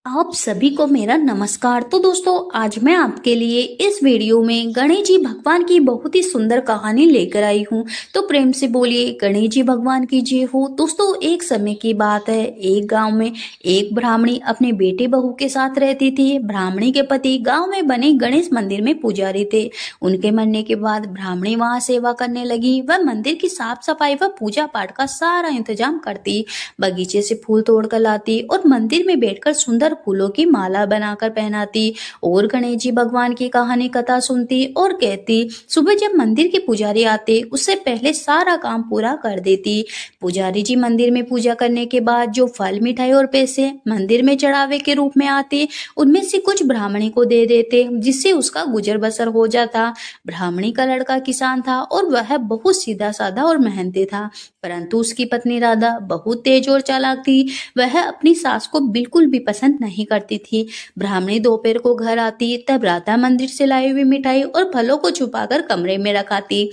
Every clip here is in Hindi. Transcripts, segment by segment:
आप सभी को मेरा नमस्कार। तो दोस्तों, आज मैं आपके लिए इस वीडियो में गणेश जी भगवान की बहुत ही सुंदर कहानी लेकर आई हूँ। तो प्रेम से बोलिए गणेश जी भगवान की जय हो। दोस्तों, एक समय की बात है, एक गांव में एक ब्राह्मणी अपने बेटे बहू के साथ रहती थी। ब्राह्मणी के पति गांव में बने गणेश मंदिर में पुजारी थे। उनके मरने के बाद ब्राह्मणी वहां सेवा करने लगी। वह मंदिर की साफ सफाई व पूजा पाठ का सारा इंतजाम करती, बगीचे से फूल तोड़कर लाती और मंदिर में बैठकर सुंदर फूलों की माला बनाकर पहनाती और गणेश जी भगवान की कहानी कथा सुनती और कहती। सुबह जब मंदिर के पुजारी आते, उससे पहले सारा काम पूरा कर देती। पुजारी जी मंदिर में पूजा करने के बाद जो फल, मिठाई और पैसे मंदिर में चढ़ावे के रूप में आते, उनमें से कुछ ब्राह्मणी को दे देते, जिससे उसका गुजर बसर हो जाता। ब्राह्मणी का लड़का किसान था और वह बहुत सीधा साधा और मेहनती था, परंतु उसकी पत्नी राधा बहुत तेज और चालाक थी। वह अपनी सास को बिल्कुल भी पसंद नहीं करती थी। ब्राह्मणी दोपहर को घर आती, तब राधा मंदिर से लाई हुई मिठाई और फलों को छुपाकर कमरे में रखाती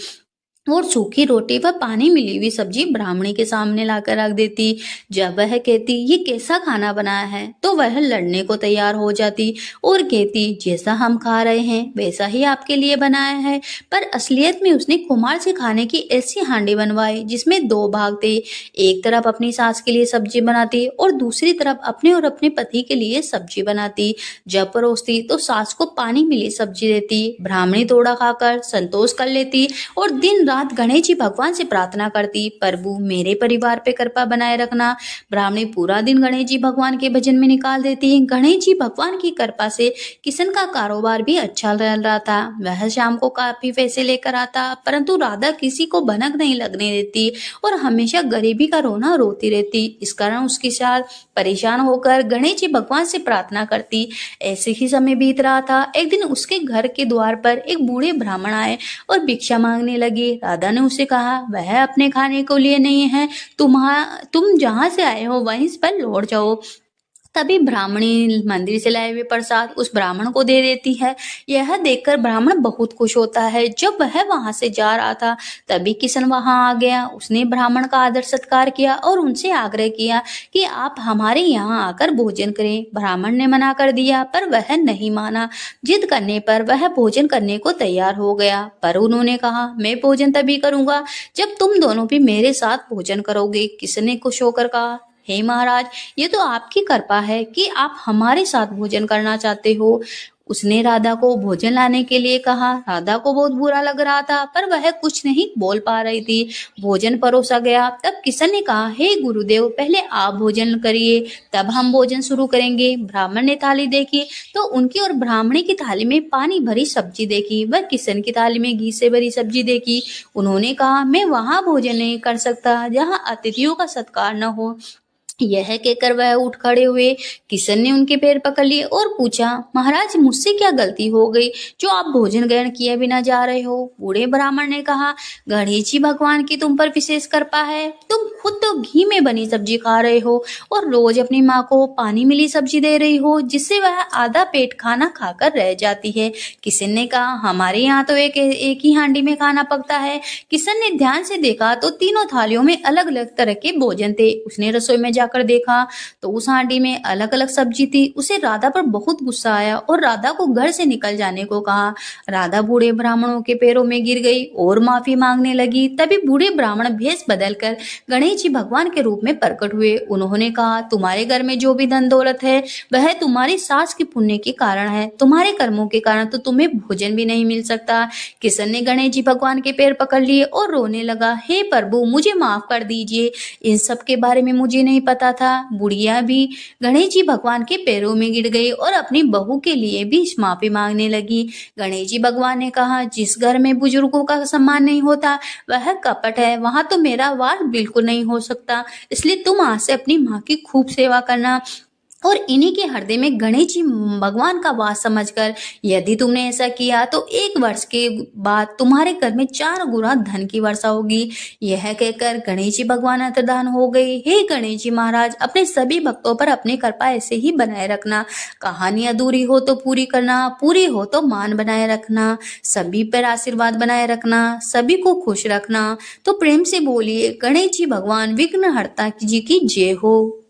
और सूखी रोटी व पानी मिली हुई सब्जी ब्राह्मणी के सामने लाकर रख देती। जब वह कहती ये कैसा खाना बनाया है, तो वह लड़ने को तैयार हो जाती और कहती जैसा हम खा रहे हैं वैसा ही आपके लिए बनाया है। पर असलियत में उसने कुम्हार से खाने की ऐसी हांडी बनवाई जिसमें दो भाग थे। एक तरफ अपनी सास के लिए सब्जी बनाती और दूसरी तरफ अपने और अपने पति के लिए सब्जी बनाती। जब परोसती तो सास को पानी मिली सब्जी देती। ब्राह्मणी थोड़ा खाकर संतोष कर लेती और दिन रात गणेश जी भगवान से प्रार्थना करती, प्रभु मेरे परिवार पे कृपा बनाए रखना। ब्राह्मणी पूरा दिन गणेश जी भगवान के भजन में निकाल देती। गणेश जी भगवान की कृपा से किशन का कारोबार भी अच्छा चल रहा था। वह शाम को काफी पैसे लेकर आता, परंतु राधा किसी को भनक नहीं लगने देती और हमेशा गरीबी का रोना रोती रहती। इस कारण उसकी सास परेशान होकर गणेश जी भगवान से प्रार्थना करती। ऐसे ही समय बीत रहा था। एक दिन उसके घर के द्वार पर एक बूढ़े ब्राह्मण आए और भिक्षा मांगने लगे। राधा ने उसे कहा वह अपने खाने को लिए नहीं है, तुम जहां से आए हो वहीं पर लौट जाओ। तभी ब्राह्मणी मंदिर से लाए हुए प्रसाद उस ब्राह्मण को दे देती है। यह देखकर ब्राह्मण बहुत खुश होता है। जब वह वहां से जा रहा था, तभी किशन वहां आ गया। उसने ब्राह्मण का आदर सत्कार किया और उनसे आग्रह किया कि आप हमारे यहाँ आकर भोजन करें। ब्राह्मण ने मना कर दिया, पर वह नहीं माना। जिद करने पर वह भोजन करने को तैयार हो गया, पर उन्होंने कहा मैं भोजन तभी करूंगा जब तुम दोनों भी मेरे साथ भोजन करोगे। किशन ने खुश होकर कहा हे महाराज, ये तो आपकी कृपा है कि आप हमारे साथ भोजन करना चाहते हो। उसने राधा को भोजन लाने के लिए कहा। राधा को बहुत बुरा लग रहा था, पर वह कुछ नहीं बोल पा रही थी। भोजन परोसा गया। तब किशन ने कहा हे गुरुदेव, पहले आप भोजन करिए, तब हम भोजन शुरू करेंगे। ब्राह्मण ने थाली देखी तो उनकी और ब्राह्मणी की थाली में पानी भरी सब्जी देखी, वह किशन की थाली में घी से भरी सब्जी देखी। उन्होंने कहा मैं वहां भोजन नहीं कर सकता जहाँ अतिथियों का सत्कार न हो। यह कहकर वह उठ खड़े हुए। किशन ने उनके पैर पकड़ लिए और पूछा महाराज, मुझसे क्या गलती हो गई जो आप भोजन ग्रहण किए बिना जा रहे हो। बूढ़े ब्राह्मण ने कहा गणेश जी भगवान की तुम पर विशेष कृपा है। तुम खुद तो घी में बनी सब्जी खा रहे हो और रोज अपनी माँ को पानी मिली सब्जी दे रही हो, जिससे वह आधा पेट खाना खाकर रह जाती है। किशन ने कहा हमारे यहाँ तो एक ही हांडी में खाना पकता है। किशन ने ध्यान से देखा तो तीनों थालियों में अलग अलग तरह के भोजन थे। उसने रसोई में जाकर देखा तो उस हांडी में अलग अलग सब्जी थी। उसे राधा पर बहुत गुस्सा आया और राधा को घर से निकल जाने को कहा। राधा बूढ़े ब्राह्मणों के पैरों में गिर गई और माफी मांगने लगी। तभी बूढ़े ब्राह्मण भेष बदलकर गणेश जी भगवान के रूप में प्रकट हुए। उन्होंने कहा तुम्हारे घर में जो भी धन दौलत है वह तुम्हारी सास के पुण्य के कारण है। तुम्हारे कर्मों के कारण तो तुम्हें भोजन भी नहीं मिल सकता। किशन ने गणेश जी भगवान के पैर पकड़ लिए और रोने लगा हे प्रभु, मुझे माफ कर दीजिए, इन सब के बारे में मुझे नहीं पता था। बुढ़िया भी गणेश जी भगवान के पैरों में गिर गई और अपनी बहू के लिए भी माफी मांगने लगी। गणेश जी भगवान ने कहा जिस घर में बुजुर्गों का सम्मान नहीं होता वह कपट है, वहां तो मेरा वार बिल्कुल नहीं हो सकता। इसलिए तुम आज से अपनी माँ की खूब सेवा करना और इन्हीं के हृदय में गणेश जी भगवान का वास समझकर यदि तुमने ऐसा किया तो 1 वर्ष के बाद तुम्हारे घर में 4 गुना धन की वर्षा होगी। यह कहकर गणेश जी भगवान अंतर्धान हो गए। हे गणेश जी महाराज, अपने सभी भक्तों पर अपनी कृपा ऐसे ही बनाए रखना। कहानी अधूरी हो तो पूरी करना, पूरी हो तो मान बनाए रखना, सभी पर आशीर्वाद बनाए रखना, सभी को खुश रखना। तो प्रेम से बोलिए गणेश जी भगवान विघ्नहर्ता जी की जय हो।